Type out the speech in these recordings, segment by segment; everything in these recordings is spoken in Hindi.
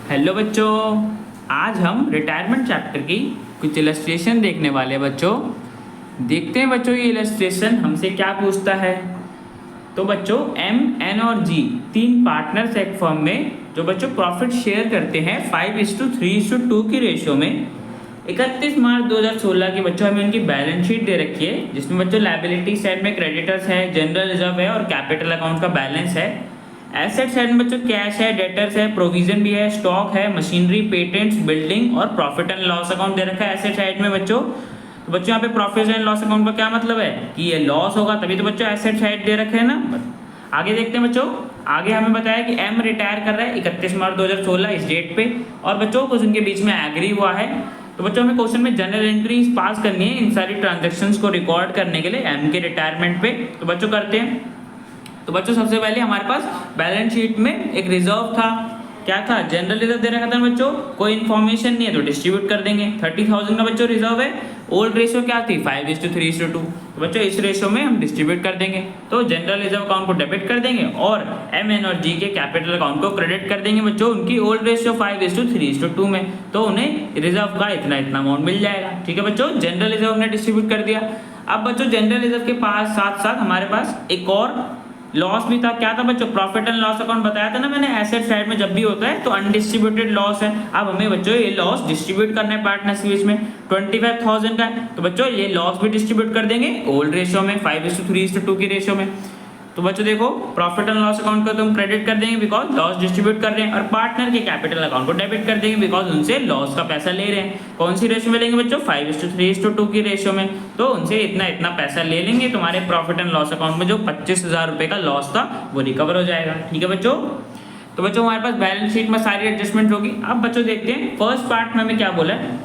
हेलो बच्चों, आज हम रिटायरमेंट चैप्टर की कुछ इलस्ट्रेशन देखने वाले हैं बच्चों। देखते हैं बच्चों ये इलस्ट्रेशन हमसे क्या पूछता है। तो बच्चों एम एन और जी तीन पार्टनर्स एक फर्म में जो बच्चों प्रॉफिट शेयर करते हैं 5:3:2 की रेशियो में। 31 मार्च 2016 की बच्चों हमें उनकी बैलेंस शीट दे रखी है, जिसमें बच्चों लायबिलिटी साइड में क्रेडिटर्स है, जनरल रिजर्व है और कैपिटल अकाउंट का बैलेंस है। एसेट साइड में बच्चों कैश है, डेटर्स है, प्रोविजन भी है, स्टॉक है, मशीनरी, पेटेंट्स, बिल्डिंग और प्रॉफिट एंड लॉस अकाउंट दे रखा है एसेट साइड में बच्चों। तो बच्चों यहाँ पे प्रॉफिट एंड लॉस अकाउंट का क्या मतलब है कि ये लॉस होगा, तभी तो बच्चों एसेट साइड दे रखे हैं ना। आगे देखते हैं बच्चों। आगे हमें बताया कि एम रिटायर कर रहा है 31 मार्च 2016 इस डेट पे, और बच्चों कुछ उनके बीच में एग्री हुआ है। तो बच्चों हमें क्वेश्चन में जनरल एंट्रीज पास करनी है इन सारी ट्रांजेक्शन्स को रिकॉर्ड करने के लिए एम के रिटायरमेंट पे। तो बच्चों करते हैं। तो बच्चों सबसे पहले हमारे पास बैलेंस शीट में एक रिजर्व था, क्या था, जनरल रिजर्व दे रखा था बच्चों, कोई इन्फॉर्मेशन नहीं है तो डिस्ट्रीब्यूट कर देंगे। 30,000 का बच्चों रिजर्व है, ओल्ड रेशियो क्या थी 5:3:2। तो बच्चों इस रेशियो में हम डिस्ट्रीब्यूट कर देंगे। तो जनरल रिजर्व अकाउंट को डेबिट कर देंगे और एम एन और जी के कैपिटल अकाउंट को क्रेडिट कर देंगे बच्चों उनकी ओल्ड रेशियो 5:3:2 में। तो उन्हें रिजर्व का इतना इतना अमाउंट मिल जाएगा। ठीक है बच्चों, जनरल रिजर्व हमने डिस्ट्रीब्यूट कर दिया। अब बच्चों जनरल रिजर्व के पास साथ साथ हमारे पास एक और लॉस भी था। क्या था बच्चों, प्रॉफिट एंड लॉस अकाउंट बताया था ना मैंने, एसेट साइड में जब भी होता है तो अनडिस्ट्रीब्यूटेड लॉस है। अब हमें बच्चों ये लॉस डिस्ट्रीब्यूट करना है पार्टनर्स के बीच में। 25,000 का है तो बच्चों ये लॉस भी डिस्ट्रीब्यूट कर देंगे ओल्ड रेशियो में 5:3:2 की रेशियो में। तो बच्चों देखो प्रॉफिट एंड लॉस अकाउंट को तुम क्रेडिट कर देंगे बिकॉज लॉस डिस्ट्रीब्यूट कर रहे हैं, और पार्टनर के कैपिटल अकाउंट को डेबिट कर देंगे बिकॉज उनसे लॉस का पैसा ले रहे हैं। कौन सी रेशियो में लेंगे बच्चों, 5:3:2 की रेशियो में। तो उनसे इतना इतना पैसा ले लेंगे, तुम्हारे प्रॉफिट एंड लॉस अकाउंट में जो 25,000 रुपए का लॉस था वो रिकवर हो जाएगा। ठीक है बच्चों। तो बच्चों हमारे पास बैलेंस शीट में सारी एडजस्टमेंट होगी। अब बच्चों देखते हैं फर्स्ट पार्ट में हमें क्या बोला है।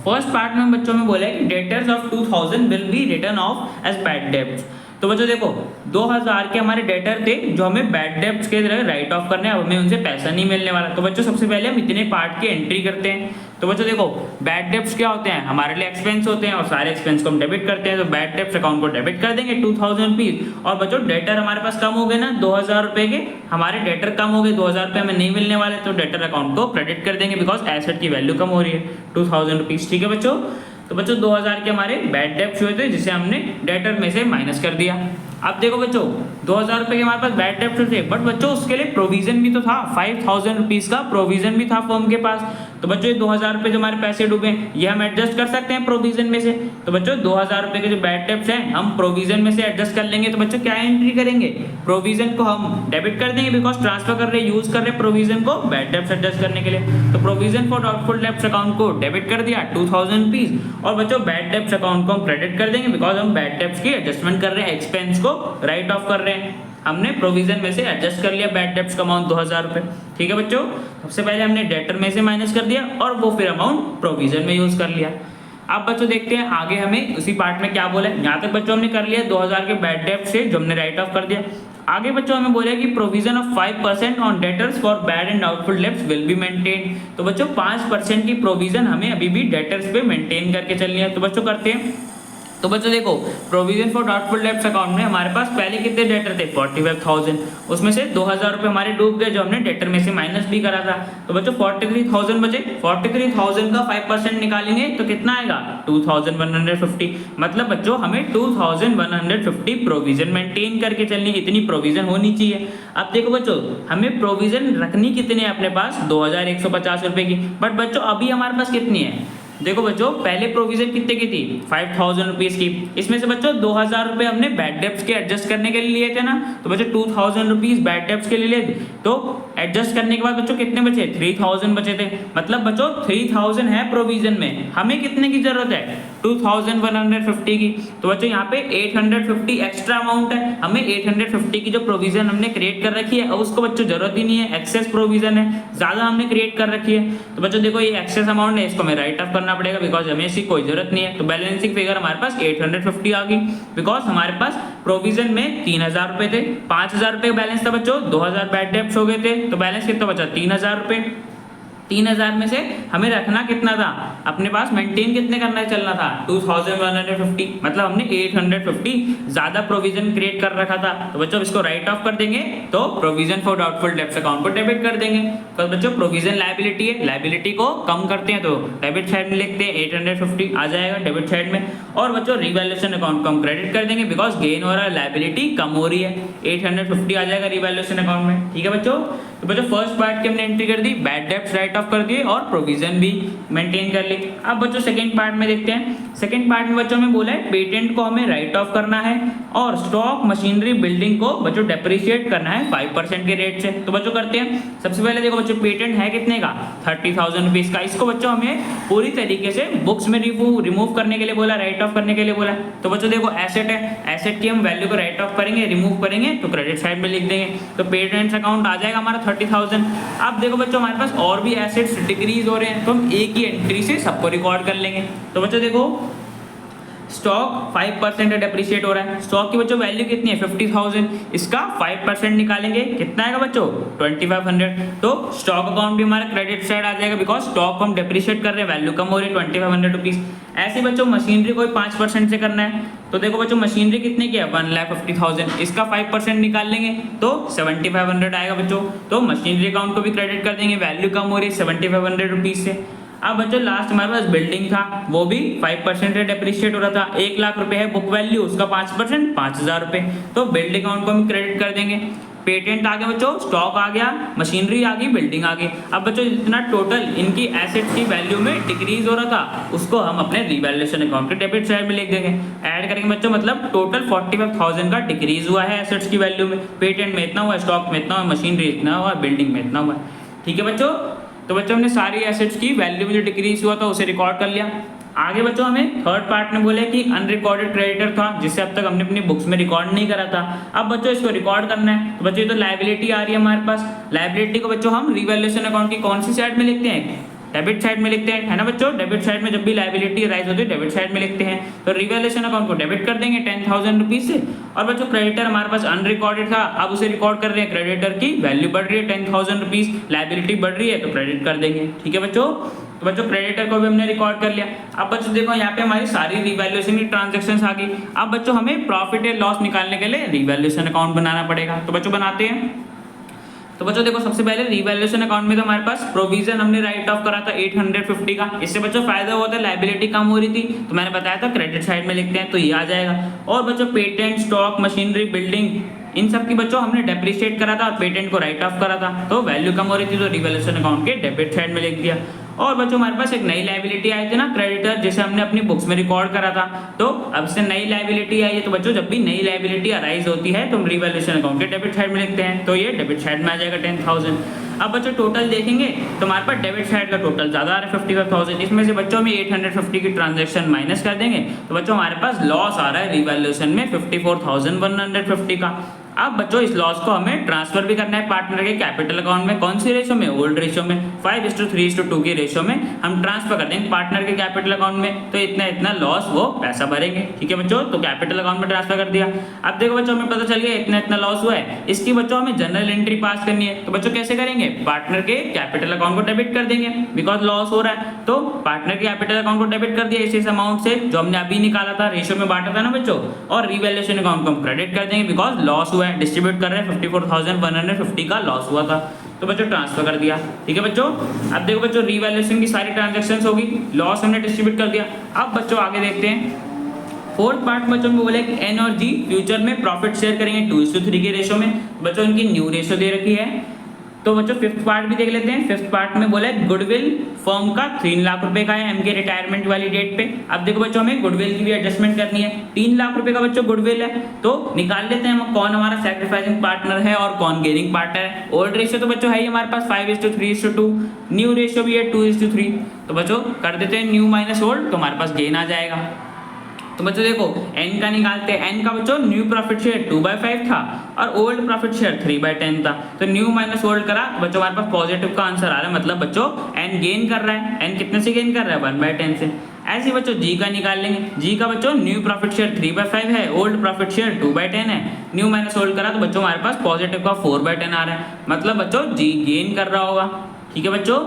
फर्स्ट पार्ट में बच्चों में बोला है कि debtors of 2000 will be written off as bad debts. तो बच्चों देखो 2000 के हमारे डेटर थे जो हमें बैड डेब्ट्स के तरह राइट ऑफ करने, अब हमें उनसे पैसा नहीं मिलने वाला। तो बच्चों सबसे पहले हम इतने पार्ट की एंट्री करते हैं। तो बच्चों देखो बैड डेब्ट्स क्या होते हैं, हमारे लिए एक्सपेंस होते हैं और सारे एक्सपेंस को हम डेबिट करते हैं। तो बैड डेब्ट्स अकाउंट को डेबिट कर देंगे 2000 रुपीज। और बच्चों डेटर हमारे पास कम हो गए ना 2000 रुपए के, हमारे डेटर कम हो गए, 2000 रुपए हमें नहीं मिलने वाले, तो डेटर अकाउंट को क्रेडिट कर देंगे बिकॉज एसेट की वैल्यू कम हो रही है 2000 रुपीज। ठीक है बच्चों। तो बच्चों 2000 के हमारे बैड डेब्ट्स हुए थे जिसे हमने डेटर में से माइनस कर दिया। अब देखो बच्चों 2000 रुपए के हमारे पास बैड डेब्ट्स थे, बट बच्चों उसके लिए प्रोविजन भी तो था, 5,000 रुपीज का प्रोविजन भी था फर्म के पास। तो बच्चों ये 2000 रुपए जो हमारे पैसे डूबे ये हम एडजस्ट कर सकते हैं प्रोविजन में से। तो बच्चों 2000 रुपए के जो बैड डेब्ट्स हैं हम प्रोविजन में से एडजस्ट कर लेंगे। तो बच्चों क्या एंट्री करेंगे, प्रोविजन को हम डेबिट कर देंगे बिकॉज ट्रांसफर कर रहे यूज कर रहे प्रोविजन को बैड डेब्ट्स एडजस्ट करने के लिए। तो provision for doubtful debts account को डेबिट कर दिया 2000 रुपीज, और बच्चों बैड डेब्ट्स अकाउंट को हम क्रेडिट कर देंगे बिकॉज हम बैड डेब्ट्स की एडजस्टमेंट कर रहे हैं, एक्सपेंस को राइट ऑफ कर रहे हैं। हमने प्रोविजन में से एडजस्ट कर लिया बैड डेब्ट्स का अमाउंट 2000 रुपए। ठीक है बच्चों। सबसे पहले हमने डेटर में से माइनस कर दिया और वो फिर अमाउंट प्रोविजन में यूज कर लिया। अब बच्चों देखते हैं आगे हमें उसी पार्ट में क्या बोला है। यहाँ तक बच्चों हमने कर लिया 2000 के बैड डेब्ट्स से जो हमने राइट ऑफ कर दिया। आगे बच्चों हमें बोला कि provision of 5% on debtors for bad and doubtful debts will be maintain. तो बच्चों 5% की प्रोविजन हमें अभी भी डेटर्स पे मेंटेन करके चलनी है। तो बच्चों करते हैं। तो बच्चों देखो provision for doubtful debts account में हमारे पास पहले कितने डेटर थे 45,000, उसमें से 2000 रुपए हमारे डूब गए जो हमने डेटर में से माइनस भी करा था। तो बच्चों 43,000 बचे, 43,000 का 5% निकालेंगे तो कितना आएगा 2,150। मतलब बच्चों हमें 2,150 प्रोविजन मेंटेन करके चलनी, इतनी प्रोविजन होनी चाहिए। अब देखो बच्चों हमें प्रोविजन रखनी कितनी है अपने पास 2,150 रुपए की, बट बच्चों अभी हमारे पास कितनी है। देखो बच्चों पहले प्रोविजन कितने की थी 5,000 रुपीज की, इसमें से बच्चों 2,000 रुपए हमने बैड डेब्ट्स के एडजस्ट करने के लिए लिए थे ना। तो बच्चों 2,000 रुपीज बैड डेब्ट्स के लिए लिए, तो एडजस्ट करने के बाद बच्चों कितने बचे 3,000 बचे थे। मतलब बच्चों 3,000 है प्रोविजन में, हमें कितने की जरूरत है 2,150 की। तो बच्चों यहाँ पे 850 एक्स्ट्रा अमाउंट है, हमें 850 की जो प्रोविजन हमने क्रिएट कर रखी है अब उसको बच्चों जरूरत ही नहीं है, एक्सेस प्रोविजन है, ज्यादा हमने क्रिएट कर रखी है। तो बच्चों देखो ये एक्सेस अमाउंट है, इसको हमें राइट ऑफ करना पड़ेगा बिकॉज हमें इसकी कोई जरूरत नहीं है। तो बैलेंसिंग फिगर हमारे पास 850 आ गई बिकॉज हमारे पास प्रोविजन में 3,000 रुपए थे, 5,000 रुपए बैलेंस था बच्चों, 2,000 बैड डेब्ट्स हो गए थे, तो बैलेंस कितना बचा 3,000 रुपए। 3000 में से हमें रखना कितना था अपने पास, मेंटेन कितने करना चलना था 2150, मतलब हमने 850 ज़्यादा प्रोविजन क्रिएट कर रखा था। तो बच्चों इसको राइट ऑफ कर देंगे, तो provision for doubtful debts account को डेबिट कर देंगे। तो बच्चों प्रोविजन लायबिलिटी है, लायबिलिटी को कम करते हैं तो डेबिट साइड में लिखते हैं 850 आ जाएगा डेबिट साइड में। और बच्चों रिवैल्यूएशन अकाउंट को हम क्रेडिट कर देंगे बिकॉज गेन हो रहा है, लायबिलिटी कम हो रही है, 850 आ जाएगा रिवैल्यूएशन अकाउंट में। ठीक है बच्चों, तो बच्चों फर्स्ट पार्ट की हमने एंट्री कर दी, बैड डेब्ट्स राइट ऑफ कर दिए और प्रोविजन भी मेंटेन कर ली। अब बच्चों सेकंड पार्ट में देखते हैं। सेकंड पार्ट में बच्चों में बोला है पेटेंट को हमें राइट ऑफ करना है और स्टॉक मशीनरी बिल्डिंग को बच्चों डेप्रिशिएट करना है 5% के रेट से। तो बच्चों करते हैं, सबसे पहले देखो बच्चों पेटेंट है कितने का 30,000 रुपीज का। इसको बच्चों हमें पूरी तरीके से बुक्स में रिमूव करने के लिए बोला, राइट ऑफ करने के लिए बोला। तो बच्चों देखो एसेट है, एसेट की हम वैल्यू को राइट ऑफ करेंगे, रिमूव करेंगे तो क्रेडिट साइड में लिख देंगे। तो पेटेंट्स अकाउंट आ जाएगा हमारा 30,000। अब देखो बच्चों हमारे पास और भी एसेट्स डिक्रीज हो रहे हैं तो हम एक ही एंट्री से सबको रिकॉर्ड कर लेंगे। तो बच्चों देखो स्टॉक 5% डेप्रिशिएट हो रहा है, स्टॉक की बच्चों वैल्यू कितनी है 50,000, इसका 5% निकालेंगे कितना आएगा बच्चों 2500। तो स्टॉक अकाउंट भी हमारा क्रेडिट साइड आ जाएगा बिकॉज स्टॉक को हम डेप्रिशिएट कर रहे हैं, वैल्यू कम हो रही है 2500 रुपीज। ऐसे बच्चों मशीनरी को 5% से करना है, तो देखो बच्चों मशीनरी कितने की है 1,50,000, इसका 5% निकाल लेंगे तो 7500 आएगा बच्चों। तो मशीनरी अकाउंट को भी क्रेडिट कर देंगे, वैल्यू कम हो रही है 7500 रुपीज से। अब बच्चों लास्ट हमारे पास बिल्डिंग था, वो भी 5% से डेप्रिशिएट हो रहा था, 1 लाख रुपए है बुक वैल्यू, उसका 5% 5,000 रुपए। तो बिल्डिंग अकाउंट को हम क्रेडिट कर देंगे। पेटेंट आ गया बच्चों, स्टॉक आ गया, मशीनरी आ गई, बिल्डिंग आ गई। अब बच्चों जितना टोटल इनकी एसेट्स की वैल्यू में डिक्रीज हो रहा था उसको हम अपने रिवैल्यूएशन अकाउंट के डेबिट साइड में लिख देंगे। ऐड करेंगे बच्चों, मतलब टोटल 45,000 का डिक्रीज हुआ है एसेट्स की वैल्यू में। पेटेंट में इतना हुआ, स्टॉक में इतना हुआ, मशीनरी इतना हुआ, बिल्डिंग में इतना हुआ। ठीक है बच्चों, तो बच्चों हमने सारी एसेट्स की वैल्यू में जो डिक्रीज हुआ था उसे रिकॉर्ड कर लिया। आगे बच्चों हमें थर्ड पार्ट में बोले कि अनरिकॉर्डेड क्रेडिटर था जिसे अब तक हमने अपनी बुक्स में रिकॉर्ड नहीं करा था, अब बच्चों इसको रिकॉर्ड करना है। तो बच्चों ये तो लायबिलिटी आ रही है हमारे पास, लायबिलिटी को बच्चों हम रिवैल्यूएशन अकाउंट की कौन सी साइड में लिखते हैं, डेबिट साइड में लिखते हैं, है ना बच्चों। डेबिट साइड में जब भी लायबिलिटी राइज होती है डेबिट साइड में लिखते हैं। तो रिवैल्यूएशन अकाउंट को डेबिट कर देंगे 10,000 रुपीज से। और बच्चों क्रेडिटर हमारे पास अनरिकॉर्डेड था, अब उसे रिकॉर्ड कर रहे हैं, क्रेडिटर की वैल्यू बढ़ रही है 10,000 रुपीज, लायबिलिटी बढ़ रही है तो क्रेडिट कर देंगे। ठीक है बच्चों, तो बच्चों क्रेडिटर को भी हमने रिकॉर्ड कर लिया। अब बच्चों देखो यहाँ पे हमारी सारी रिवैल्यूएशन की ट्रांजैक्शंस आ गई। अब बच्चों हमें प्रॉफिट एंड लॉस निकालने के लिए रिवैल्यूएशन अकाउंट बनाना पड़ेगा। तो बच्चों बनाते हैं। तो बच्चों देखो सबसे पहले रिवैल्यूएशन अकाउंट में तो हमारे पास प्रोविजन हमने राइट ऑफ करा था 850 का, इससे बच्चों फायदा हुआ था, लायबिलिटी कम हो रही थी तो मैंने बताया था क्रेडिट साइड में लिखते हैं तो ये आ जाएगा। और बच्चों patent, stock, machinery, building in सब की बच्चों हमने डेप्रिशिएट करा था, पेटेंट को राइट ऑफ करा था तो वैल्यू कम हो रही थी तो रिवैल्यूएशन अकाउंट के डेबिट साइड में लिख दिया। और बच्चों हमारे पास एक नई लायबिलिटी आई थी ना क्रेडिटर, जिसे हमने अपनी बुक्स में रिकॉर्ड करा था, तो अब से नई लायबिलिटी आई है। तो बच्चों जब भी नई लायबिलिटी अराइज होती है तो हम रिवैल्यूएशन अकाउंट के डेबिट साइड में लिखते हैं, तो ये डेबिट साइड में आ जाएगा 10,000। अब बच्चों टोटल देखेंगे तो हमारे पास डेबिट साइड का टोटल ज़्यादा आ रहा है 55,000, इसमें से बच्चों में 850 की ट्रांजैक्शन माइनस कर देंगे तो बच्चों हमारे पास लॉस आ रहा है रिवैल्यूएशन में 54,150 का। अब बच्चों इस लॉस को हमें ट्रांसफर भी करना है पार्टनर के कैपिटल अकाउंट में, कौन सी रेशो में, ओल्ड रेशो में, 5:3:2 की रेशो में हम ट्रांसफर कर देंगे पार्टनर के कैपिटल अकाउंट में। तो इतना इतना लॉस वो पैसा भरेंगे। ठीक है बच्चों, तो कैपिटल अकाउंट में ट्रांसफर कर दिया। अब देखो बच्चों हमें पता चल गया इतना इतना लॉस हुआ है, इसकी बच्चों हमें जनरल एंट्री पास करनी है। तो बच्चों कैसे करेंगे, पार्टनर के कैपिटल अकाउंट को डेबिट कर देंगे बिकॉज लॉस हो रहा है, तो पार्टनर के कैपिटल अकाउंट को डेबिट कर दिया इस अमाउंट से जो हमने अभी निकाला था, रेशो में बांटा था ना बच्चों। और रिवैल्यूएशन अकाउंट को हम क्रेडिट कर देंगे बिकॉज लॉस हुआ है, डिस्ट्रीब्यूट कर रहे हैं 54,150 का लॉस हुआ था तो बच्चों ट्रांसफर कर दिया। ठीक है बच्चों, अब देखो बच्चों रिवैल्यूएशन की सारी ट्रांजैक्शंस होगी, लॉस हमने डिस्ट्रीब्यूट कर दिया। अब बच्चों आगे देखते हैं फोर्थ पार्ट बच्चों में बोले कि एन और जी फ्यूचर में प्रॉफिट शेयर करेंगे 2:3 के रेशो में। बच्चों इनकी न्यू रेशो दे रखी है। तो बच्चों फिफ्थ पार्ट भी देख लेते हैं। फिफ्थ पार्ट में बोला है गुडविल फर्म का 3 लाख रुपए का है एम के रिटायरमेंट वाली डेट पे। अब देखो बच्चों हमें गुडविल की भी एडजस्टमेंट करनी है, 3 लाख रुपए का बच्चों गुडविल है तो निकाल लेते हैं हम कौन हमारा सैक्रिफाइसिंग पार्टनर है और कौन गेनिंग पार्टनर है। ओल्ड रेशियो तो बच्चों है ही हमारे पास 5:3:2, न्यू रेशियो भी है 2:3। तो बच्चों कर देते हैं न्यू माइनस ओल्ड तो हमारे पास गेन आ जाएगा। तो बच्चों देखो n का निकालते हैं, n का बच्चों न्यू प्रॉफिट शेयर 2/5 था और ओल्ड प्रॉफिट शेयर 3/10 था, तो न्यू माइनस ओल्ड करा तो बच्चों हमारे पास पॉजिटिव का आंसर आ रहा है, मतलब बच्चों n गेन कर रहा है। n कितने से गेन कर रहा है 1/10 से। ऐसे ही बच्चों g का निकाल लेंगे, g का बच्चों न्यू प्रॉफिट शेयर 3/5 है, ओल्ड प्रॉफिट शेयर 2/10 है, न्यू माइनस ओल्ड करा तो बच्चों हमारे पास पॉजिटिव का 4/10 आ रहा है, मतलब बच्चों g गेन कर रहा होगा। ठीक है बच्चों,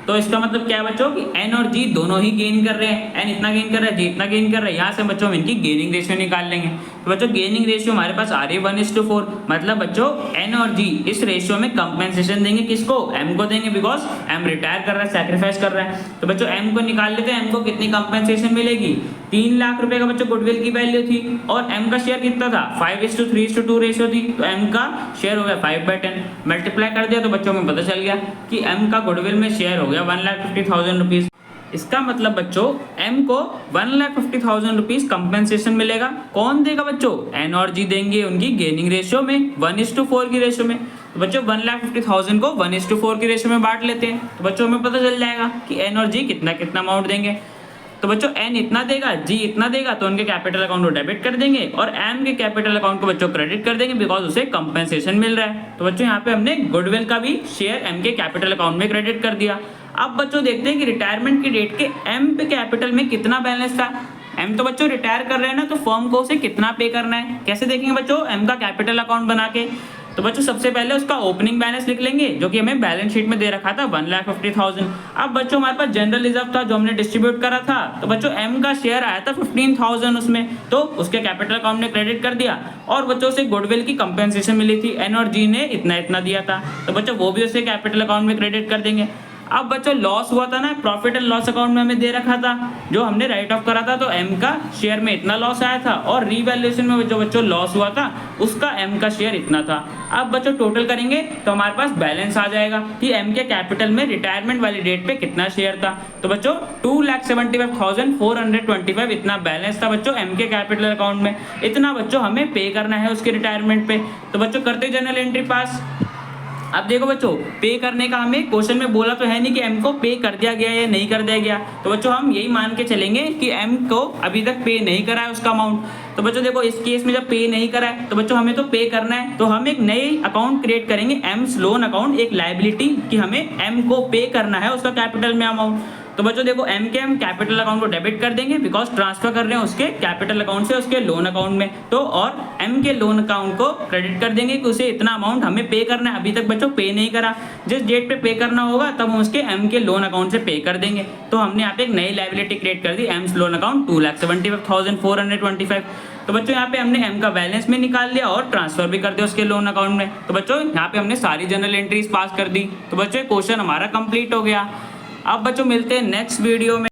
तो इसका मतलब क्या है बच्चों कि एन और जी दोनों ही गेन कर रहे हैं, एन इतना गेन कर रहा है, जी इतना गेन कर रहा है। यहाँ से बच्चों हम इनकी गेनिंग रेशियो निकाल लेंगे। तो बच्चों गेनिंग रेशियो हमारे पास आ रही है 1:4, मतलब बच्चों एन और जी इस रेशियो में कंपेंसेशन देंगे किसको, एम को देंगे, बिकॉज एम रिटायर कर रहा है, सैक्रिफाइस कर रहा है। तो बच्चों एम को निकाल लेते हैं, एम को कितनी कंपेंसेशन मिलेगी, 3 लाख रुपए का बच्चों गुडविल की वैल्यू थी और एम का शेयर कितना था, 5:3:2 रेशियो थी। तो एम का शेयर हो गया 5/10, मल्टीप्लाई कर दिया तो बच्चों में पता चल गया कि एम का गुडविल में शेयर हो गया 1,50,000 रुपीज। इसका मतलब बच्चों एम को 1,50,000 रुपीज कंपेंसेशन मिलेगा। कौन देगा बच्चों, एन और जी देंगे उनकी गेनिंग रेशियो में 1:4 की रेशियो में। तो बच्चों 1,50,000 को 1:4 की रेशियो में बांट लेते हैं, तो बच्चों हमें पता चल जाएगा कि एन और जी कितना कितना अमाउंट देंगे। तो बच्चों एन इतना देगा, जी इतना देगा, तो उनके कैपिटल अकाउंट को डेबिट कर देंगे और एम के कैपिटल अकाउंट को बच्चों क्रेडिट कर देंगे, बिकॉज उसे कंपेंसेशन मिल रहा है। तो बच्चों यहाँ पे हमने गुडविल का भी शेयर एम के कैपिटल अकाउंट में क्रेडिट कर दिया। अब बच्चों देखते हैं कि रिटायरमेंट की डेट के एम पे कैपिटल में कितना बैलेंस था। एम तो बच्चों रिटायर कर रहे हैं ना, तो फर्म को उसे कितना पे करना है, कैसे देखेंगे बच्चों, एम का कैपिटल अकाउंट बना के। तो बच्चों सबसे पहले उसका ओपनिंग बैलेंस लिख लेंगे जो कि हमें बैलेंस शीट में दे रखा था 1,50,000। अब बच्चों हमारे पास जनरल रिजर्व था जो हमने डिस्ट्रीब्यूट करा था, तो बच्चों एम का शेयर आया था 15,000 उसमें, तो उसके कैपिटल अकाउंट में क्रेडिट कर दिया और बच्चों से गुडविल की कंपेंसेशन मिली थी, एन और जी ने इतना इतना दिया था, तो बच्चों वो भी उसे कैपिटल अकाउंट में क्रेडिट कर देंगे। अब बच्चों लॉस हुआ था ना, प्रॉफिट एंड लॉस अकाउंट में हमें दे रखा था जो हमने राइट ऑफ करा था, तो एम का शेयर में इतना लॉस आया था और रीवैल्यूएशन में जो बच्चों लॉस हुआ था उसका एम का शेयर इतना था। अब बच्चों टोटल करेंगे तो हमारे पास बैलेंस आ जाएगा कि एम के कैपिटल में रिटायरमेंट वाली डेट पे कितना शेयर था। तो बच्चों 2,75,425 इतना बैलेंस था बच्चों एम के कैपिटल अकाउंट में। इतना बच्चों हमें पे करना है उसके रिटायरमेंट पे। तो बच्चों करते जर्नल एंट्री पास। अब देखो बच्चों पे करने का हमें क्वेश्चन में बोला तो है नहीं कि एम को पे कर दिया गया या नहीं कर दिया गया, तो बच्चों हम यही मान के चलेंगे कि एम को अभी तक पे नहीं करा है उसका अमाउंट। तो बच्चों देखो इस केस में जब पे नहीं करा है तो बच्चों हमें तो पे करना है, तो हम एक नए अकाउंट क्रिएट करेंगे एम्स लोन अकाउंट, एक लायबिलिटी कि हमें एम को पे करना है उसका कैपिटल में अमाउंट। तो बच्चों देखो एम के हम कैपिटल अकाउंट को डेबिट कर देंगे बिकॉज ट्रांसफर कर रहे हैं उसके कैपिटल अकाउंट से उसके लोन अकाउंट में, तो और एम के लोन अकाउंट को क्रेडिट कर देंगे कि उसे इतना अमाउंट हमें पे करना है, अभी तक बच्चों पे नहीं करा, जिस डेट पे पे करना होगा तब हम उसके एम के लोन अकाउंट से पे कर देंगे। तो हमने यहाँ पे एक नई लायबिलिटी क्रिएट कर दी, एम्स लोन अकाउंट 2,75,425। तो बच्चों यहाँ पे हमने एम का बैलेंस में निकाल लिया और ट्रांसफर भी कर दिया उसके लोन अकाउंट में। तो बच्चों यहाँ पे हमने सारी जनरल एंट्रीज पास कर दी। तो बच्चों क्वेश्चन हमारा कंप्लीट हो गया। अब बच्चों मिलते हैं नेक्स्ट वीडियो में।